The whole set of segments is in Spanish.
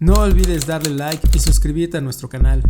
No olvides darle like y suscribirte a nuestro canal.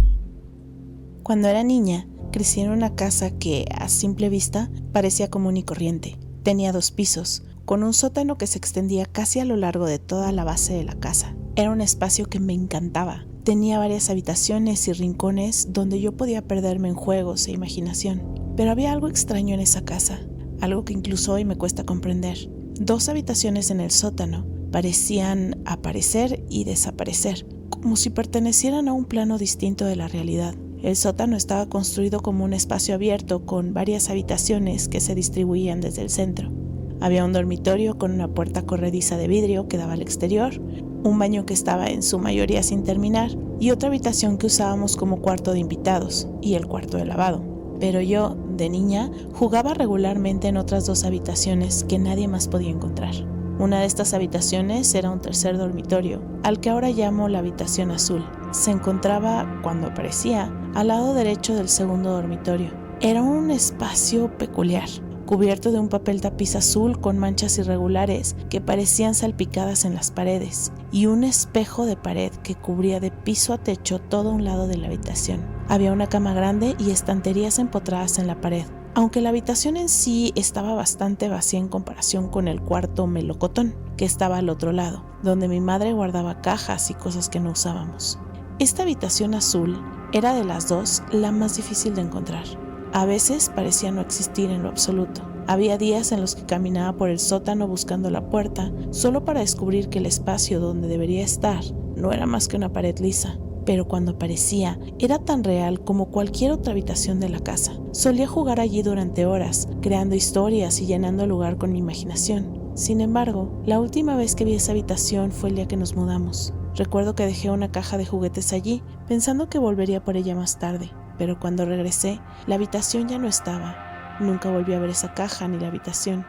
Cuando era niña, crecí en una casa que, a simple vista, parecía común y corriente. Tenía 2 pisos, con un sótano que se extendía casi a lo largo de toda la base de la casa. Era un espacio que me encantaba. Tenía varias habitaciones y rincones donde yo podía perderme en juegos e imaginación. Pero había algo extraño en esa casa, algo que incluso hoy me cuesta comprender. 2 habitaciones en el sótano parecían aparecer y desaparecer, como si pertenecieran a un plano distinto de la realidad. El sótano estaba construido como un espacio abierto con varias habitaciones que se distribuían desde el centro. Había un dormitorio con una puerta corrediza de vidrio que daba al exterior, un baño que estaba en su mayoría sin terminar y otra habitación que usábamos como cuarto de invitados y el cuarto de lavado. Pero yo, de niña, jugaba regularmente en otras 2 habitaciones que nadie más podía encontrar. Una de estas habitaciones era un tercer dormitorio, al que ahora llamo la habitación azul. Se encontraba, cuando aparecía, al lado derecho del segundo dormitorio. Era un espacio peculiar, cubierto de un papel tapiz azul con manchas irregulares que parecían salpicadas en las paredes, y un espejo de pared que cubría de piso a techo todo un lado de la habitación. Había una cama grande y estanterías empotradas en la pared. Aunque la habitación en sí estaba bastante vacía en comparación con el cuarto melocotón, que estaba al otro lado, donde mi madre guardaba cajas y cosas que no usábamos. Esta habitación azul era de las 2 la más difícil de encontrar. A veces parecía no existir en lo absoluto. Había días en los que caminaba por el sótano buscando la puerta, solo para descubrir que el espacio donde debería estar no era más que una pared lisa. Pero cuando aparecía, era tan real como cualquier otra habitación de la casa. Solía jugar allí durante horas, creando historias y llenando el lugar con mi imaginación. Sin embargo, la última vez que vi esa habitación fue el día que nos mudamos. Recuerdo que dejé una caja de juguetes allí, pensando que volvería por ella más tarde. Pero cuando regresé, la habitación ya no estaba. Nunca volví a ver esa caja ni la habitación.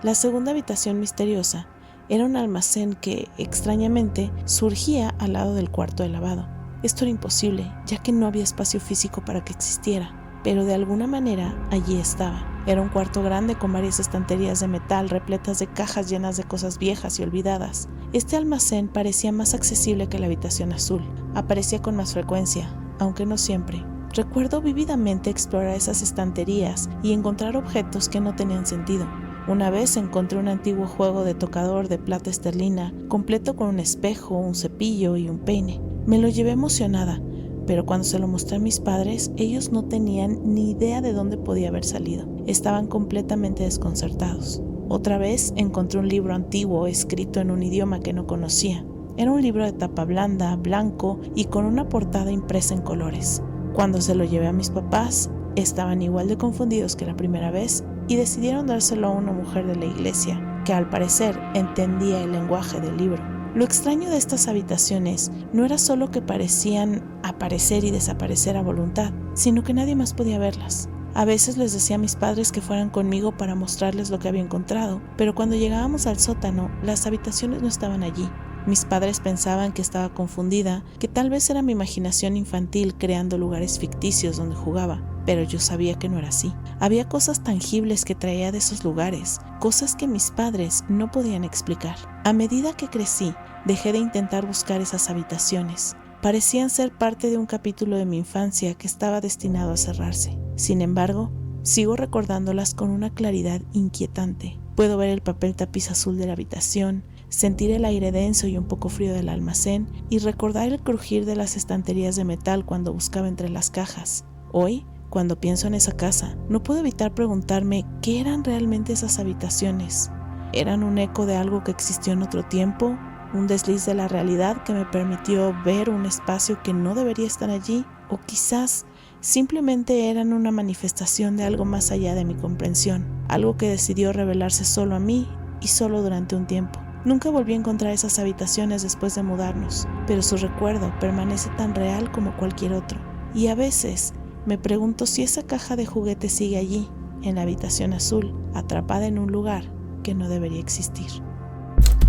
La segunda habitación misteriosa era un almacén que, extrañamente, surgía al lado del cuarto de lavado. Esto era imposible, ya que no había espacio físico para que existiera, pero de alguna manera allí estaba. Era un cuarto grande con varias estanterías de metal repletas de cajas llenas de cosas viejas y olvidadas. Este almacén parecía más accesible que la habitación azul. Aparecía con más frecuencia, aunque no siempre. Recuerdo vívidamente explorar esas estanterías y encontrar objetos que no tenían sentido. Una vez encontré un antiguo juego de tocador de plata esterlina, completo con un espejo, un cepillo y un peine. Me lo llevé emocionada, pero cuando se lo mostré a mis padres, ellos no tenían ni idea de dónde podía haber salido. Estaban completamente desconcertados. Otra vez encontré un libro antiguo escrito en un idioma que no conocía. Era un libro de tapa blanda, blanco y con una portada impresa en colores. Cuando se lo llevé a mis papás, estaban igual de confundidos que la primera vez y decidieron dárselo a una mujer de la iglesia, que al parecer entendía el lenguaje del libro. Lo extraño de estas habitaciones no era solo que parecían aparecer y desaparecer a voluntad, sino que nadie más podía verlas. A veces les decía a mis padres que fueran conmigo para mostrarles lo que había encontrado, pero cuando llegábamos al sótano, las habitaciones no estaban allí. Mis padres pensaban que estaba confundida, que tal vez era mi imaginación infantil creando lugares ficticios donde jugaba, pero yo sabía que no era así. Había cosas tangibles que traía de esos lugares, cosas que mis padres no podían explicar. A medida que crecí, dejé de intentar buscar esas habitaciones. Parecían ser parte de un capítulo de mi infancia que estaba destinado a cerrarse. Sin embargo, sigo recordándolas con una claridad inquietante. Puedo ver el papel tapiz azul de la habitación, sentir el aire denso y un poco frío del almacén y recordar el crujir de las estanterías de metal cuando buscaba entre las cajas. Hoy, cuando pienso en esa casa, no puedo evitar preguntarme qué eran realmente esas habitaciones. ¿Eran un eco de algo que existió en otro tiempo? ¿Un desliz de la realidad que me permitió ver un espacio que no debería estar allí? ¿O quizás simplemente eran una manifestación de algo más allá de mi comprensión? Algo que decidió revelarse solo a mí y solo durante un tiempo. Nunca volví a encontrar esas habitaciones después de mudarnos, pero su recuerdo permanece tan real como cualquier otro. Y a veces me pregunto si esa caja de juguetes sigue allí, en la habitación azul, atrapada en un lugar que no debería existir.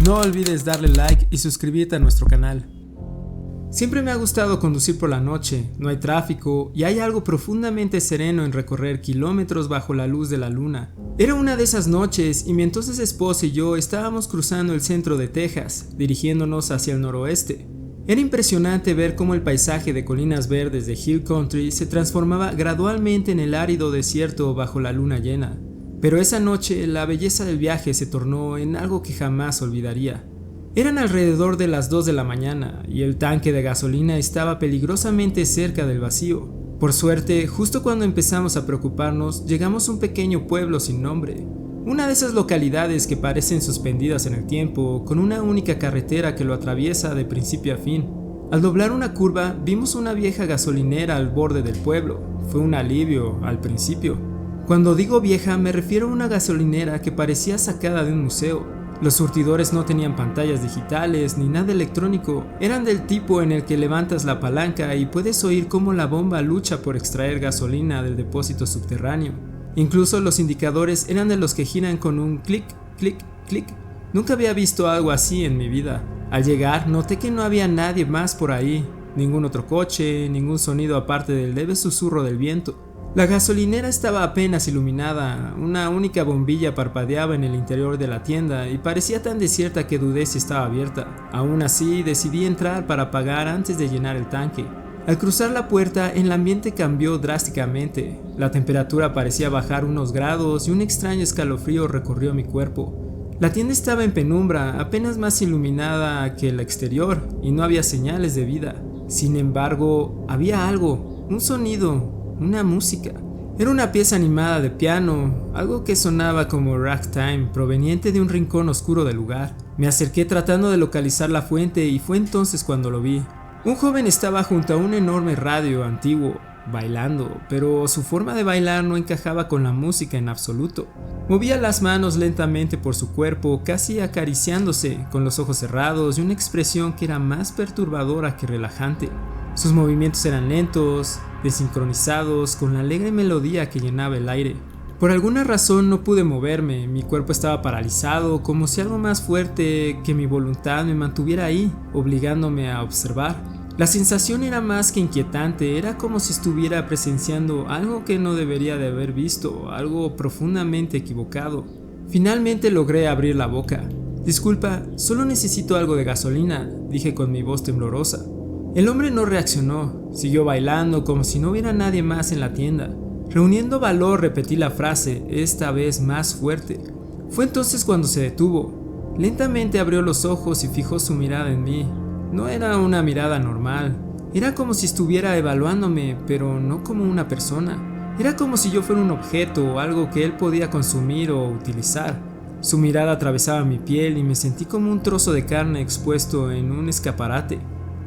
No olvides darle like y suscribirte a nuestro canal. Siempre me ha gustado conducir por la noche, no hay tráfico y hay algo profundamente sereno en recorrer kilómetros bajo la luz de la luna. Era una de esas noches y mi entonces esposa y yo estábamos cruzando el centro de Texas, dirigiéndonos hacia el noroeste. Era impresionante ver cómo el paisaje de colinas verdes de Hill Country se transformaba gradualmente en el árido desierto bajo la luna llena. Pero esa noche la belleza del viaje se tornó en algo que jamás olvidaría. Eran alrededor de las 2 de la mañana y el tanque de gasolina estaba peligrosamente cerca del vacío. Por suerte, justo cuando empezamos a preocuparnos, llegamos a un pequeño pueblo sin nombre. Una de esas localidades que parecen suspendidas en el tiempo, con una única carretera que lo atraviesa de principio a fin. Al doblar una curva, vimos una vieja gasolinera al borde del pueblo. Fue un alivio al principio. Cuando digo vieja, me refiero a una gasolinera que parecía sacada de un museo. Los surtidores no tenían pantallas digitales ni nada electrónico, eran del tipo en el que levantas la palanca y puedes oír cómo la bomba lucha por extraer gasolina del depósito subterráneo. Incluso los indicadores eran de los que giran con un clic, clic, clic. Nunca había visto algo así en mi vida. Al llegar noté que no había nadie más por ahí, ningún otro coche, ningún sonido aparte del leve susurro del viento. La gasolinera estaba apenas iluminada, una única bombilla parpadeaba en el interior de la tienda y parecía tan desierta que dudé si estaba abierta. Aún así, decidí entrar para pagar antes de llenar el tanque. Al cruzar la puerta, el ambiente cambió drásticamente. La temperatura parecía bajar unos grados y un extraño escalofrío recorrió mi cuerpo. La tienda estaba en penumbra, apenas más iluminada que el exterior, y no había señales de vida. Sin embargo, había algo, un sonido. Una música. Era una pieza animada de piano, algo que sonaba como ragtime, proveniente de un rincón oscuro del lugar. Me acerqué tratando de localizar la fuente y fue entonces cuando lo vi. Un joven estaba junto a un enorme radio antiguo, bailando, pero su forma de bailar no encajaba con la música en absoluto. Movía las manos lentamente por su cuerpo, casi acariciándose, con los ojos cerrados y una expresión que era más perturbadora que relajante. Sus movimientos eran lentos, desincronizados, con la alegre melodía que llenaba el aire. Por alguna razón no pude moverme, mi cuerpo estaba paralizado, como si algo más fuerte que mi voluntad me mantuviera ahí, obligándome a observar. La sensación era más que inquietante, era como si estuviera presenciando algo que no debería de haber visto, algo profundamente equivocado. Finalmente logré abrir la boca. «Disculpa, solo necesito algo de gasolina», dije con mi voz temblorosa. El hombre no reaccionó, siguió bailando como si no hubiera nadie más en la tienda. Reuniendo valor repetí la frase, esta vez más fuerte. Fue entonces cuando se detuvo. Lentamente abrió los ojos y fijó su mirada en mí. No era una mirada normal, era como si estuviera evaluándome, pero no como una persona. Era como si yo fuera un objeto o algo que él podía consumir o utilizar. Su mirada atravesaba mi piel y me sentí como un trozo de carne expuesto en un escaparate.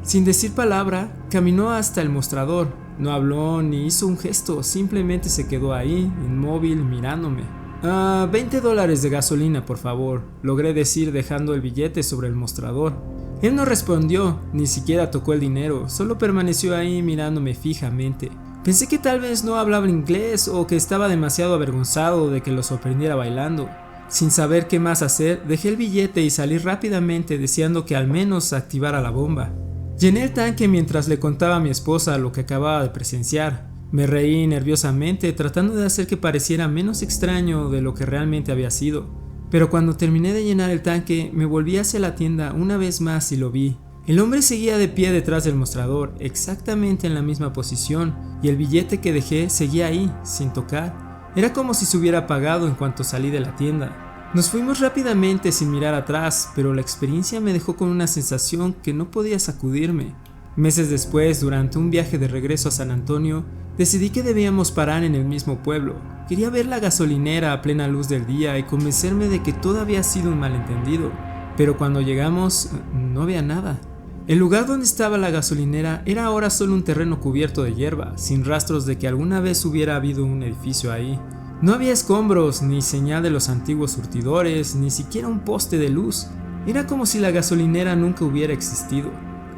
Sin decir palabra, caminó hasta el mostrador. No habló ni hizo un gesto, simplemente se quedó ahí, inmóvil, mirándome. $20 de gasolina, por favor, logré decir dejando el billete sobre el mostrador. Él no respondió, ni siquiera tocó el dinero, solo permaneció ahí mirándome fijamente. Pensé que tal vez no hablaba inglés o que estaba demasiado avergonzado de que lo sorprendiera bailando. Sin saber qué más hacer, dejé el billete y salí rápidamente deseando que al menos activara la bomba. Llené el tanque mientras le contaba a mi esposa lo que acababa de presenciar. Me reí nerviosamente tratando de hacer que pareciera menos extraño de lo que realmente había sido. Pero cuando terminé de llenar el tanque, me volví hacia la tienda una vez más y lo vi. El hombre seguía de pie detrás del mostrador, exactamente en la misma posición, y el billete que dejé seguía ahí, sin tocar. Era como si se hubiera apagado en cuanto salí de la tienda. Nos fuimos rápidamente sin mirar atrás, pero la experiencia me dejó con una sensación que no podía sacudirme. Meses después, durante un viaje de regreso a San Antonio, decidí que debíamos parar en el mismo pueblo. Quería ver la gasolinera a plena luz del día y convencerme de que todo había sido un malentendido. Pero cuando llegamos, no había nada. El lugar donde estaba la gasolinera era ahora solo un terreno cubierto de hierba, sin rastros de que alguna vez hubiera habido un edificio ahí. No había escombros, ni señal de los antiguos surtidores, ni siquiera un poste de luz. Era como si la gasolinera nunca hubiera existido.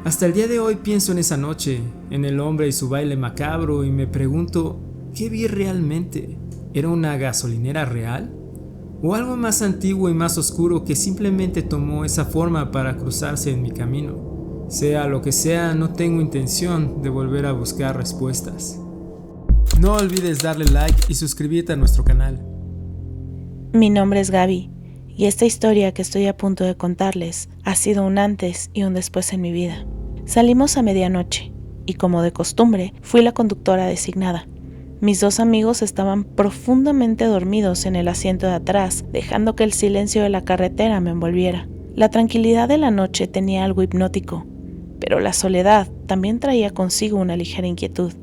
Hasta el día de hoy pienso en esa noche, en el hombre y su baile macabro, y me pregunto, ¿qué vi realmente? ¿Era una gasolinera real? ¿O algo más antiguo y más oscuro que simplemente tomó esa forma para cruzarse en mi camino? Sea lo que sea, no tengo intención de volver a buscar respuestas. No olvides darle like y suscribirte a nuestro canal. Mi nombre es Gaby y esta historia que estoy a punto de contarles ha sido un antes y un después en mi vida. Salimos a medianoche y, como de costumbre, fui la conductora designada. Mis 2 amigos estaban profundamente dormidos en el asiento de atrás, dejando que el silencio de la carretera me envolviera. La tranquilidad de la noche tenía algo hipnótico, pero la soledad también traía consigo una ligera inquietud.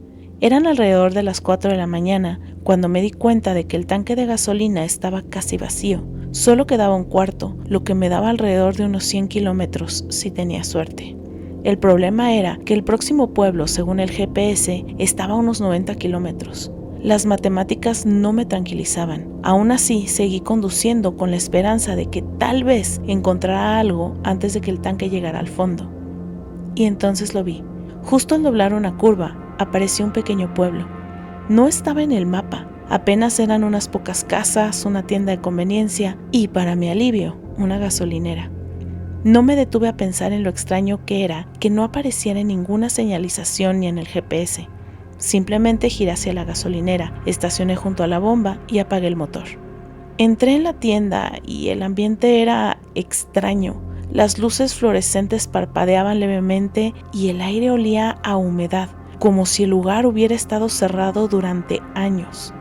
Eran alrededor de las 4 de la mañana cuando me di cuenta de que el tanque de gasolina estaba casi vacío. Solo quedaba un cuarto, lo que me daba alrededor de unos 100 kilómetros si tenía suerte. El problema era que el próximo pueblo, según el GPS, estaba a unos 90 kilómetros. Las matemáticas no me tranquilizaban. Aún así, seguí conduciendo con la esperanza de que tal vez encontrara algo antes de que el tanque llegara al fondo. Y entonces lo vi. Justo al doblar una curva, apareció un pequeño pueblo. No estaba en el mapa. Apenas eran unas pocas casas, una tienda de conveniencia y, para mi alivio, una gasolinera. No me detuve a pensar en lo extraño que era que no apareciera ninguna señalización ni en el GPS. Simplemente giré hacia la gasolinera, estacioné junto a la bomba y apagué el motor. Entré en la tienda y el ambiente era extraño. Las luces fluorescentes parpadeaban levemente y el aire olía a humedad, como si el lugar hubiera estado cerrado durante años.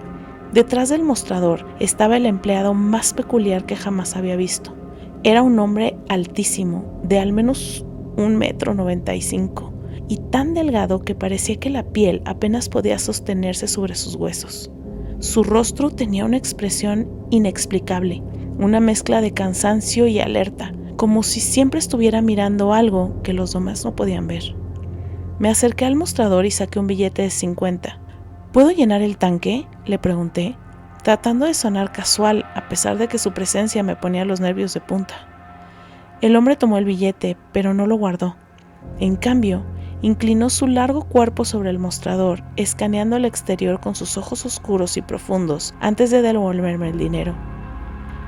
Detrás del mostrador estaba el empleado más peculiar que jamás había visto. Era un hombre altísimo, de al menos 1,95 m, y tan delgado que parecía que la piel apenas podía sostenerse sobre sus huesos. Su rostro tenía una expresión inexplicable, una mezcla de cansancio y alerta, como si siempre estuviera mirando algo que los demás no podían ver. Me acerqué al mostrador y saqué un billete de 50. ¿Puedo llenar el tanque?, le pregunté, tratando de sonar casual a pesar de que su presencia me ponía los nervios de punta. El hombre tomó el billete, pero no lo guardó. En cambio, inclinó su largo cuerpo sobre el mostrador, escaneando el exterior con sus ojos oscuros y profundos antes de devolverme el dinero.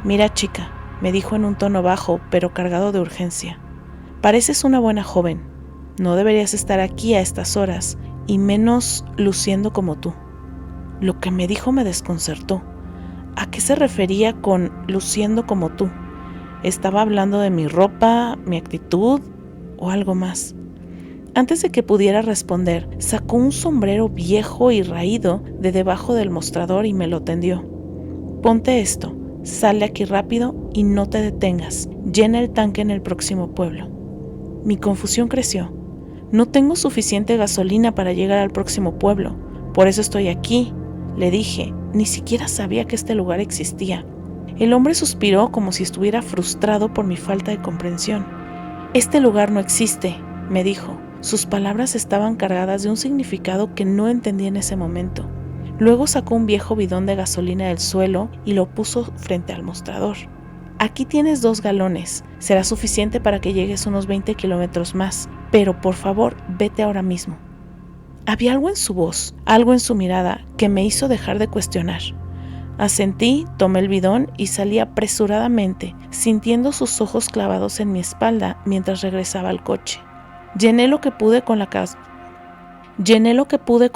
«Mira, chica», me dijo en un tono bajo, pero cargado de urgencia. «Pareces una buena joven. No deberías estar aquí a estas horas, y menos luciendo como tú». Lo que me dijo me desconcertó. ¿A qué se refería con luciendo como tú? ¿Estaba hablando de mi ropa, mi actitud o algo más? Antes de que pudiera responder, sacó un sombrero viejo y raído de debajo del mostrador y me lo tendió. «Ponte esto, sal de aquí rápido y no te detengas. Llena el tanque en el próximo pueblo». Mi confusión creció. «No tengo suficiente gasolina para llegar al próximo pueblo. Por eso estoy aquí», le dije. Ni siquiera sabía que este lugar existía. El hombre suspiró como si estuviera frustrado por mi falta de comprensión. «Este lugar no existe», me dijo. Sus palabras estaban cargadas de un significado que no entendí en ese momento. Luego sacó un viejo bidón de gasolina del suelo y lo puso frente al mostrador. «Aquí tienes 2 galones. Será suficiente para que llegues unos 20 kilómetros más. Pero por favor, vete ahora mismo». Había algo en su voz, algo en su mirada, que me hizo dejar de cuestionar. Asentí, tomé el bidón y salí apresuradamente, sintiendo sus ojos clavados en mi espalda mientras regresaba al coche. Llené lo que pude con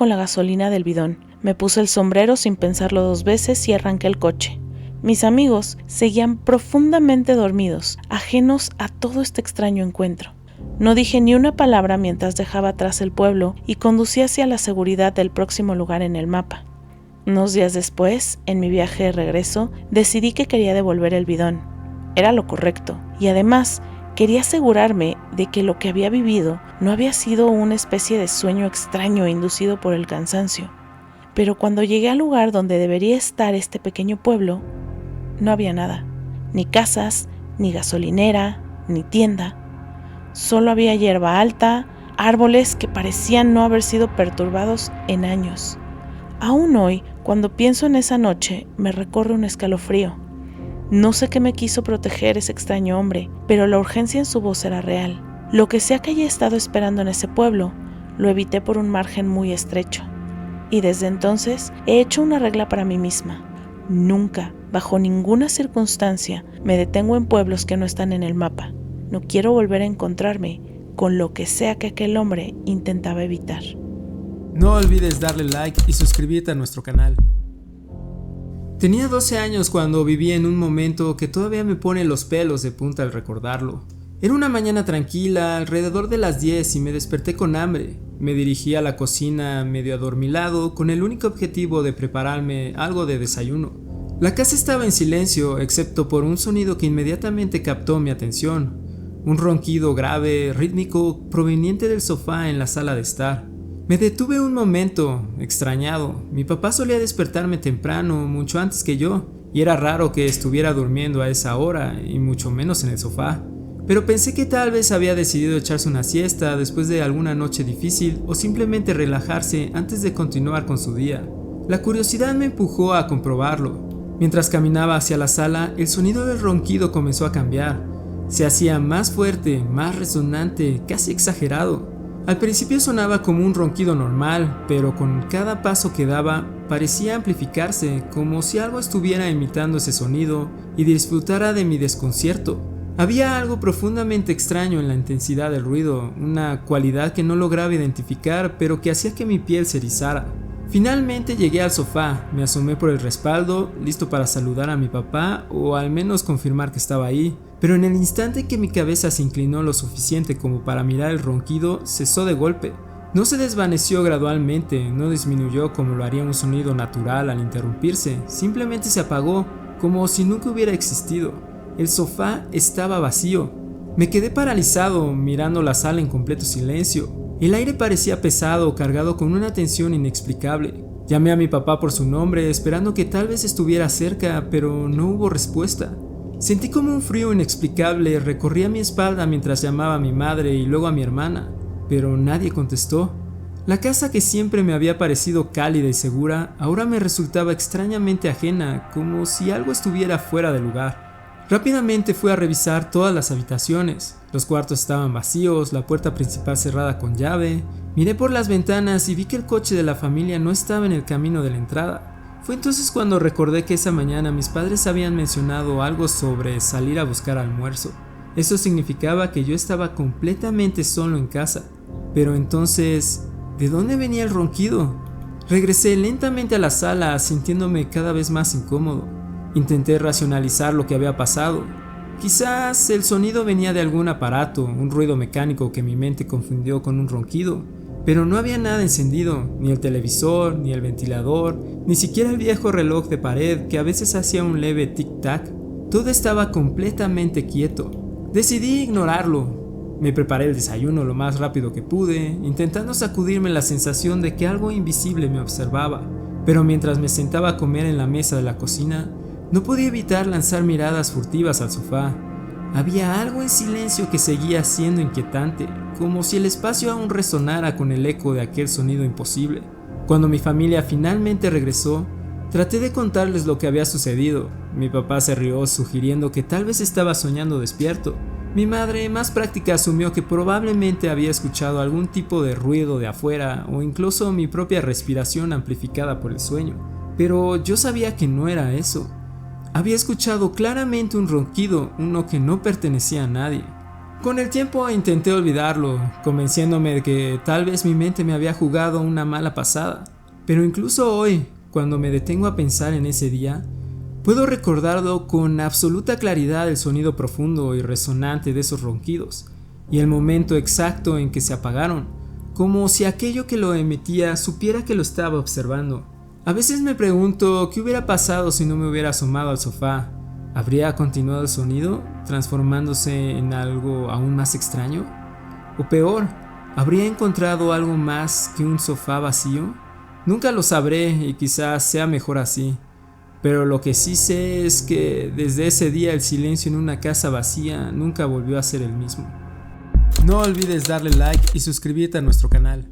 la gasolina del bidón. Me puse el sombrero sin pensarlo 2 veces y arranqué el coche. Mis amigos seguían profundamente dormidos, ajenos a todo este extraño encuentro. No dije ni una palabra mientras dejaba atrás el pueblo y conducía hacia la seguridad del próximo lugar en el mapa. Unos días después, en mi viaje de regreso, decidí que quería devolver el bidón. Era lo correcto, y además quería asegurarme de que lo que había vivido no había sido una especie de sueño extraño inducido por el cansancio. Pero cuando llegué al lugar donde debería estar este pequeño pueblo, no había nada. Ni casas, ni gasolinera, ni tienda. Solo había hierba alta, árboles que parecían no haber sido perturbados en años. Aún hoy, cuando pienso en esa noche, me recorre un escalofrío. No sé qué me quiso proteger ese extraño hombre, pero la urgencia en su voz era real. Lo que sea que haya estado esperando en ese pueblo, lo evité por un margen muy estrecho. Y desde entonces he hecho una regla para mí misma. Nunca, bajo ninguna circunstancia, me detengo en pueblos que no están en el mapa. No quiero volver a encontrarme con lo que sea que aquel hombre intentaba evitar. No olvides darle like y suscribirte a nuestro canal. Tenía 12 años cuando viví en un momento que todavía me pone los pelos de punta al recordarlo. Era una mañana tranquila, alrededor de las 10, y me desperté con hambre. Me dirigí a la cocina medio adormilado con el único objetivo de prepararme algo de desayuno. La casa estaba en silencio, excepto por un sonido que inmediatamente captó mi atención. Un ronquido grave, rítmico, proveniente del sofá en la sala de estar. Me detuve un momento, extrañado. Mi papá solía despertarme temprano, mucho antes que yo, y era raro que estuviera durmiendo a esa hora, y mucho menos en el sofá. Pero pensé que tal vez había decidido echarse una siesta después de alguna noche difícil o simplemente relajarse antes de continuar con su día. La curiosidad me empujó a comprobarlo. Mientras caminaba hacia la sala, el sonido del ronquido comenzó a cambiar. Se hacía más fuerte, más resonante, casi exagerado. Al principio sonaba como un ronquido normal, pero con cada paso que daba parecía amplificarse, como si algo estuviera imitando ese sonido y disfrutara de mi desconcierto. Había algo profundamente extraño en la intensidad del ruido, una cualidad que no lograba identificar, pero que hacía que mi piel se erizara. Finalmente llegué al sofá, me asomé por el respaldo, listo para saludar a mi papá o al menos confirmar que estaba ahí, pero en el instante que mi cabeza se inclinó lo suficiente como para mirar el ronquido, cesó de golpe. No se desvaneció gradualmente, no disminuyó como lo haría un sonido natural al interrumpirse, simplemente se apagó, como si nunca hubiera existido. El sofá estaba vacío. Me quedé paralizado mirando la sala en completo silencio. El aire parecía pesado, cargado con una tensión inexplicable. Llamé a mi papá por su nombre, esperando que tal vez estuviera cerca, pero no hubo respuesta. Sentí como un frío inexplicable recorría mi espalda mientras llamaba a mi madre y luego a mi hermana, pero nadie contestó. La casa, que siempre me había parecido cálida y segura, ahora me resultaba extrañamente ajena, como si algo estuviera fuera de lugar. Rápidamente fui a revisar todas las habitaciones. Los cuartos estaban vacíos, la puerta principal cerrada con llave. Miré por las ventanas y vi que el coche de la familia no estaba en el camino de la entrada. Fue entonces cuando recordé que esa mañana mis padres habían mencionado algo sobre salir a buscar almuerzo. Eso significaba que yo estaba completamente solo en casa. Pero entonces, ¿de dónde venía el ronquido? Regresé lentamente a la sala, sintiéndome cada vez más incómodo. Intenté racionalizar lo que había pasado. Quizás el sonido venía de algún aparato, un ruido mecánico que mi mente confundió con un ronquido. Pero no había nada encendido, ni el televisor, ni el ventilador, ni siquiera el viejo reloj de pared que a veces hacía un leve tic-tac. Todo estaba completamente quieto. Decidí ignorarlo. Me preparé el desayuno lo más rápido que pude, intentando sacudirme la sensación de que algo invisible me observaba. Pero mientras me sentaba a comer en la mesa de la cocina, no podía evitar lanzar miradas furtivas al sofá. Había algo en silencio que seguía siendo inquietante, como si el espacio aún resonara con el eco de aquel sonido imposible. Cuando mi familia finalmente regresó, traté de contarles lo que había sucedido. Mi papá se rió, sugiriendo que tal vez estaba soñando despierto. Mi madre, más práctica, asumió que probablemente había escuchado algún tipo de ruido de afuera o incluso mi propia respiración amplificada por el sueño. Pero yo sabía que no era eso. Había escuchado claramente un ronquido, uno que no pertenecía a nadie. Con el tiempo intenté olvidarlo, convenciéndome de que tal vez mi mente me había jugado una mala pasada. Pero incluso hoy, cuando me detengo a pensar en ese día, puedo recordarlo con absoluta claridad, el sonido profundo y resonante de esos ronquidos, y el momento exacto en que se apagaron, como si aquello que lo emitía supiera que lo estaba observando. A veces me pregunto qué hubiera pasado si no me hubiera asomado al sofá. ¿Habría continuado el sonido, transformándose en algo aún más extraño? O peor, ¿habría encontrado algo más que un sofá vacío? Nunca lo sabré y quizás sea mejor así. Pero lo que sí sé es que desde ese día el silencio en una casa vacía nunca volvió a ser el mismo. No olvides darle like y suscribirte a nuestro canal.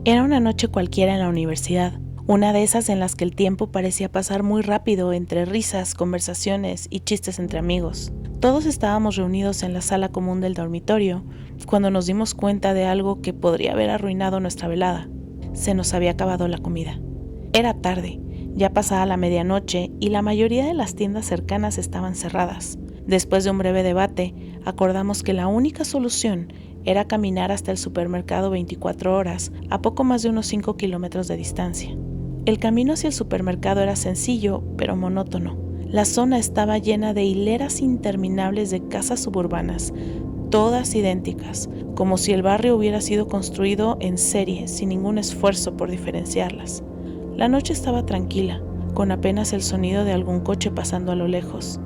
Era una noche cualquiera en la universidad. Una de esas en las que el tiempo parecía pasar muy rápido entre risas, conversaciones y chistes entre amigos. Todos estábamos reunidos en la sala común del dormitorio cuando nos dimos cuenta de algo que podría haber arruinado nuestra velada. Se nos había acabado la comida. Era tarde, ya pasada la medianoche y la mayoría de las tiendas cercanas estaban cerradas. Después de un breve debate, acordamos que la única solución era caminar hasta el supermercado 24 horas a poco más de unos 5 kilómetros de distancia. El camino hacia el supermercado era sencillo, pero monótono. La zona estaba llena de hileras interminables de casas suburbanas, todas idénticas, como si el barrio hubiera sido construido en serie sin ningún esfuerzo por diferenciarlas. La noche estaba tranquila, con apenas el sonido de algún coche pasando a lo lejos.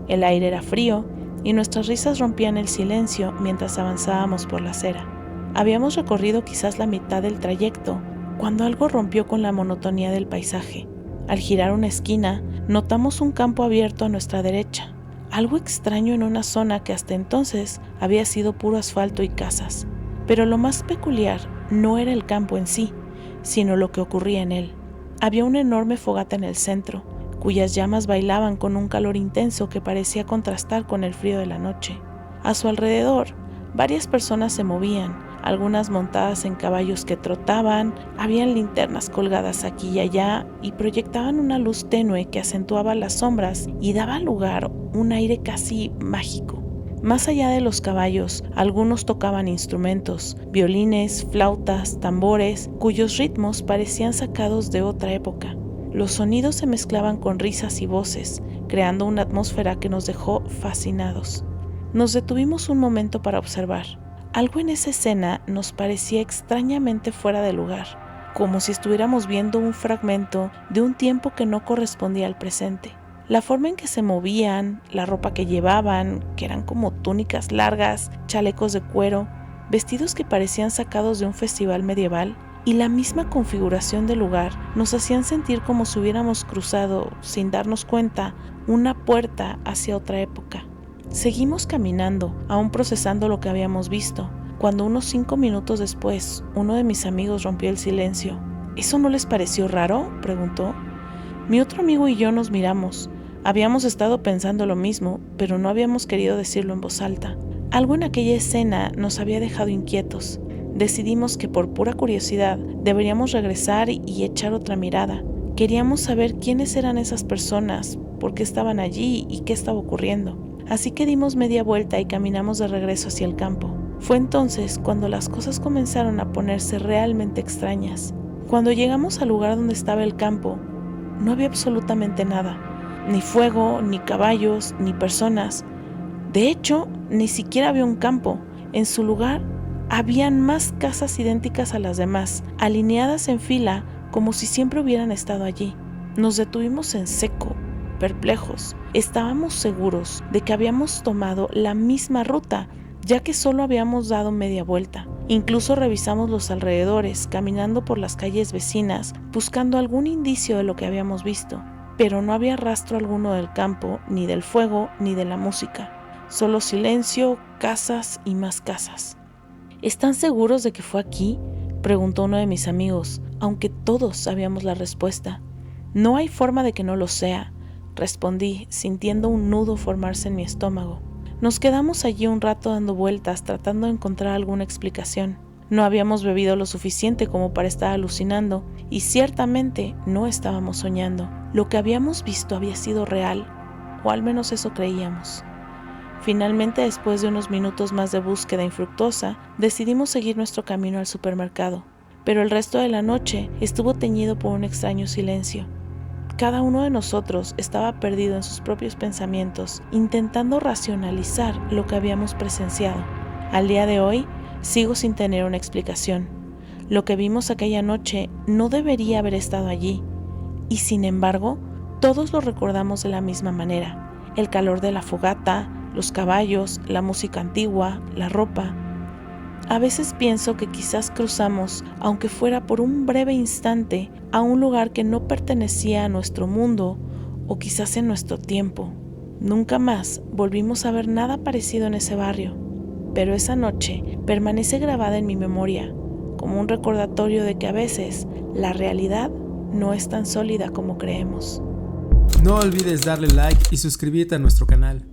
El aire era frío y nuestras risas rompían el silencio mientras avanzábamos por la acera. Habíamos recorrido quizás la mitad del trayecto cuando algo rompió con la monotonía del paisaje. Al girar una esquina, notamos un campo abierto a nuestra derecha, algo extraño en una zona que hasta entonces había sido puro asfalto y casas. Pero lo más peculiar no era el campo en sí, sino lo que ocurría en él. Había una enorme fogata en el centro, cuyas llamas bailaban con un calor intenso que parecía contrastar con el frío de la noche. A su alrededor, varias personas se movían, algunas montadas en caballos que trotaban, habían linternas colgadas aquí y allá y proyectaban una luz tenue que acentuaba las sombras y daba al lugar un aire casi mágico. Más allá de los caballos, algunos tocaban instrumentos, violines, flautas, tambores, cuyos ritmos parecían sacados de otra época. Los sonidos se mezclaban con risas y voces, creando una atmósfera que nos dejó fascinados. Nos detuvimos un momento para observar. Algo en esa escena nos parecía extrañamente fuera de lugar, como si estuviéramos viendo un fragmento de un tiempo que no correspondía al presente. La forma en que se movían, la ropa que llevaban, que eran como túnicas largas, chalecos de cuero, vestidos que parecían sacados de un festival medieval, y la misma configuración del lugar nos hacían sentir como si hubiéramos cruzado, sin darnos cuenta, una puerta hacia otra época. Seguimos caminando, aún procesando lo que habíamos visto, cuando unos 5 minutos después, uno de mis amigos rompió el silencio. ¿Eso no les pareció raro?, preguntó. Mi otro amigo y yo nos miramos. Habíamos estado pensando lo mismo, pero no habíamos querido decirlo en voz alta. Algo en aquella escena nos había dejado inquietos. Decidimos que por pura curiosidad deberíamos regresar y echar otra mirada. Queríamos saber quiénes eran esas personas, por qué estaban allí y qué estaba ocurriendo. Así que dimos media vuelta y caminamos de regreso hacia el campo. Fue entonces cuando las cosas comenzaron a ponerse realmente extrañas. Cuando llegamos al lugar donde estaba el campo, no había absolutamente nada. Ni fuego, ni caballos, ni personas. De hecho, ni siquiera había un campo. En su lugar, habían más casas idénticas a las demás, alineadas en fila como si siempre hubieran estado allí. Nos detuvimos en seco, perplejos. Estábamos seguros de que habíamos tomado la misma ruta, ya que solo habíamos dado media vuelta. Incluso revisamos los alrededores, caminando por las calles vecinas, buscando algún indicio de lo que habíamos visto. Pero no había rastro alguno del campo, ni del fuego, ni de la música. Solo silencio, casas y más casas. ¿Están seguros de que fue aquí?, preguntó uno de mis amigos, aunque todos sabíamos la respuesta. No hay forma de que no lo sea, respondí, sintiendo un nudo formarse en mi estómago. Nos quedamos allí un rato dando vueltas, tratando de encontrar alguna explicación. No habíamos bebido lo suficiente como para estar alucinando, y ciertamente no estábamos soñando. Lo que habíamos visto había sido real, o al menos eso creíamos. Finalmente, después de unos minutos más de búsqueda infructuosa, decidimos seguir nuestro camino al supermercado, pero el resto de la noche estuvo teñido por un extraño silencio. Cada uno de nosotros estaba perdido en sus propios pensamientos, intentando racionalizar lo que habíamos presenciado. Al día de hoy, sigo sin tener una explicación. Lo que vimos aquella noche no debería haber estado allí, y sin embargo, todos lo recordamos de la misma manera. El calor de la fogata, los caballos, la música antigua, la ropa. A veces pienso que quizás cruzamos, aunque fuera por un breve instante, a un lugar que no pertenecía a nuestro mundo o quizás en nuestro tiempo. Nunca más volvimos a ver nada parecido en ese barrio, pero esa noche permanece grabada en mi memoria como un recordatorio de que a veces la realidad no es tan sólida como creemos. No olvides darle like y suscribirte a nuestro canal.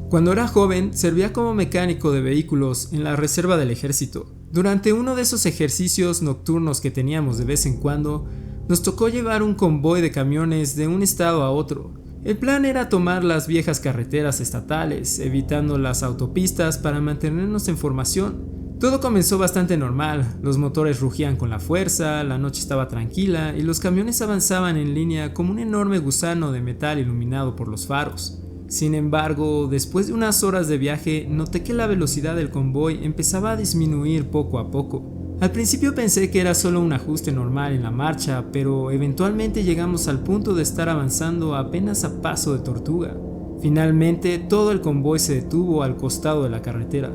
Cuando era joven, servía como mecánico de vehículos en la reserva del ejército. Durante uno de esos ejercicios nocturnos que teníamos de vez en cuando, nos tocó llevar un convoy de camiones de un estado a otro. El plan era tomar las viejas carreteras estatales, evitando las autopistas para mantenernos en formación. Todo comenzó bastante normal, los motores rugían con la fuerza, la noche estaba tranquila y los camiones avanzaban en línea como un enorme gusano de metal iluminado por los faros. Sin embargo, después de unas horas de viaje, noté que la velocidad del convoy empezaba a disminuir poco a poco. Al principio pensé que era solo un ajuste normal en la marcha, pero eventualmente llegamos al punto de estar avanzando apenas a paso de tortuga. Finalmente, todo el convoy se detuvo al costado de la carretera.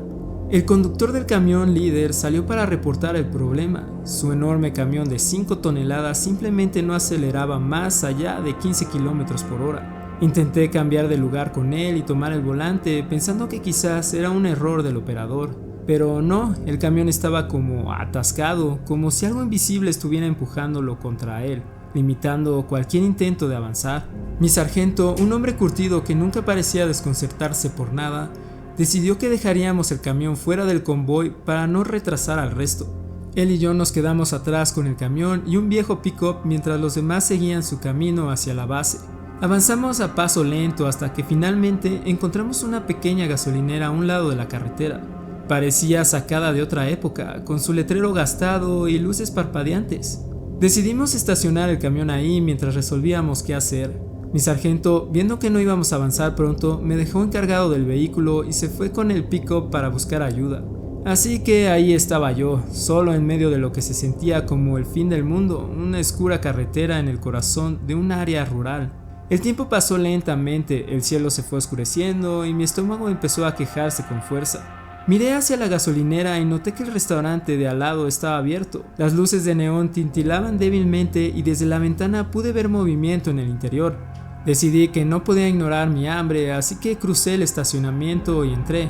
El conductor del camión líder salió para reportar el problema. Su enorme camión de 5 toneladas simplemente no aceleraba más allá de 15 km por hora. Intenté cambiar de lugar con él y tomar el volante pensando que quizás era un error del operador. Pero no, el camión estaba como atascado, como si algo invisible estuviera empujándolo contra él, limitando cualquier intento de avanzar. Mi sargento, un hombre curtido que nunca parecía desconcertarse por nada, decidió que dejaríamos el camión fuera del convoy para no retrasar al resto. Él y yo nos quedamos atrás con el camión y un viejo pick-up mientras los demás seguían su camino hacia la base. Avanzamos a paso lento hasta que finalmente encontramos una pequeña gasolinera a un lado de la carretera. Parecía sacada de otra época, con su letrero gastado y luces parpadeantes. Decidimos estacionar el camión ahí mientras resolvíamos qué hacer. Mi sargento, viendo que no íbamos a avanzar pronto, me dejó encargado del vehículo y se fue con el pick-up para buscar ayuda. Así que ahí estaba yo, solo en medio de lo que se sentía como el fin del mundo, una oscura carretera en el corazón de un área rural. El tiempo pasó lentamente, el cielo se fue oscureciendo y mi estómago empezó a quejarse con fuerza. Miré hacia la gasolinera y noté que el restaurante de al lado estaba abierto. Las luces de neón tintilaban débilmente y desde la ventana pude ver movimiento en el interior. Decidí que no podía ignorar mi hambre, así que crucé el estacionamiento y entré.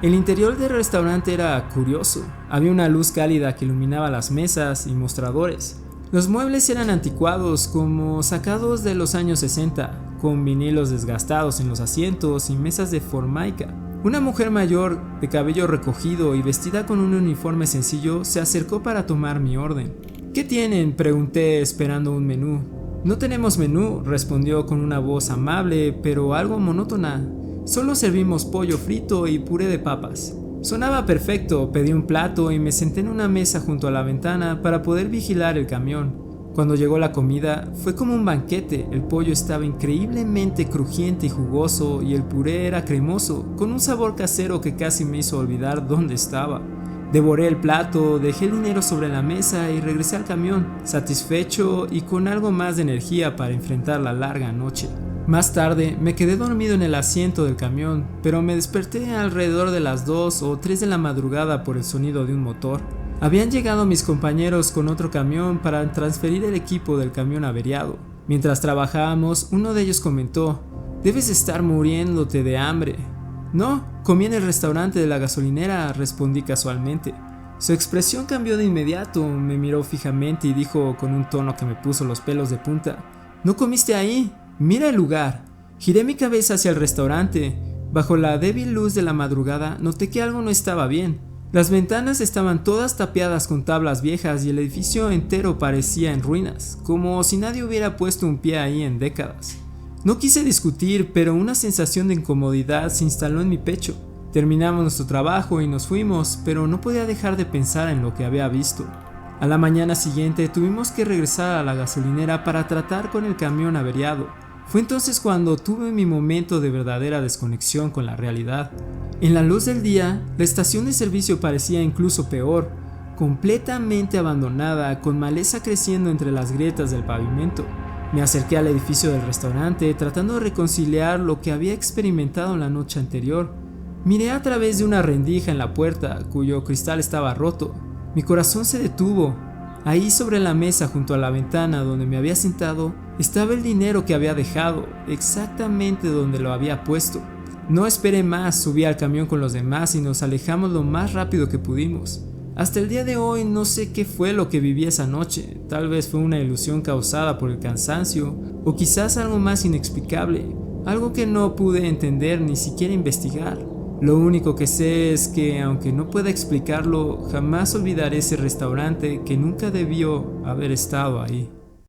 El interior del restaurante era curioso. Había una luz cálida que iluminaba las mesas y mostradores. Los muebles eran anticuados, como sacados de los años 60, con vinilos desgastados en los asientos y mesas de formaica. Una mujer mayor, de cabello recogido y vestida con un uniforme sencillo, se acercó para tomar mi orden. ¿Qué tienen?, pregunté esperando un menú. No tenemos menú, respondió con una voz amable pero algo monótona. Solo servimos pollo frito y puré de papas. Sonaba perfecto, pedí un plato y me senté en una mesa junto a la ventana para poder vigilar el camión. Cuando llegó la comida, fue como un banquete. El pollo estaba increíblemente crujiente y jugoso y el puré era cremoso, con un sabor casero que casi me hizo olvidar dónde estaba. Devoré el plato, dejé el dinero sobre la mesa y regresé al camión, satisfecho y con algo más de energía para enfrentar la larga noche. Más tarde me quedé dormido en el asiento del camión, pero me desperté alrededor de las 2 o 3 de la madrugada por el sonido de un motor. Habían llegado mis compañeros con otro camión para transferir el equipo del camión averiado. Mientras trabajábamos, uno de ellos comentó: «Debes estar muriéndote de hambre». «No, comí en el restaurante de la gasolinera», respondí casualmente. Su expresión cambió de inmediato, me miró fijamente y dijo con un tono que me puso los pelos de punta: «¿No comiste ahí? Mira el lugar». Giré mi cabeza hacia el restaurante. Bajo la débil luz de la madrugada noté que algo no estaba bien. Las ventanas estaban todas tapiadas con tablas viejas y el edificio entero parecía en ruinas, como si nadie hubiera puesto un pie ahí en décadas. No quise discutir, pero una sensación de incomodidad se instaló en mi pecho. Terminamos nuestro trabajo y nos fuimos, pero no podía dejar de pensar en lo que había visto. A la mañana siguiente tuvimos que regresar a la gasolinera para tratar con el camión averiado. Fue entonces cuando tuve mi momento de verdadera desconexión con la realidad. En la luz del día, la estación de servicio parecía incluso peor, completamente abandonada, con maleza creciendo entre las grietas del pavimento. Me acerqué al edificio del restaurante, tratando de reconciliar lo que había experimentado la noche anterior. Miré a través de una rendija en la puerta, cuyo cristal estaba roto. Mi corazón se detuvo. Ahí sobre la mesa junto a la ventana donde me había sentado, estaba el dinero que había dejado, exactamente donde lo había puesto. No esperé más, subí al camión con los demás y nos alejamos lo más rápido que pudimos. Hasta el día de hoy no sé qué fue lo que viví esa noche. Tal vez fue una ilusión causada por el cansancio, o quizás algo más inexplicable, algo que no pude entender ni siquiera investigar. Lo único que sé es que, aunque no pueda explicarlo, jamás olvidaré ese restaurante que nunca debió haber estado ahí.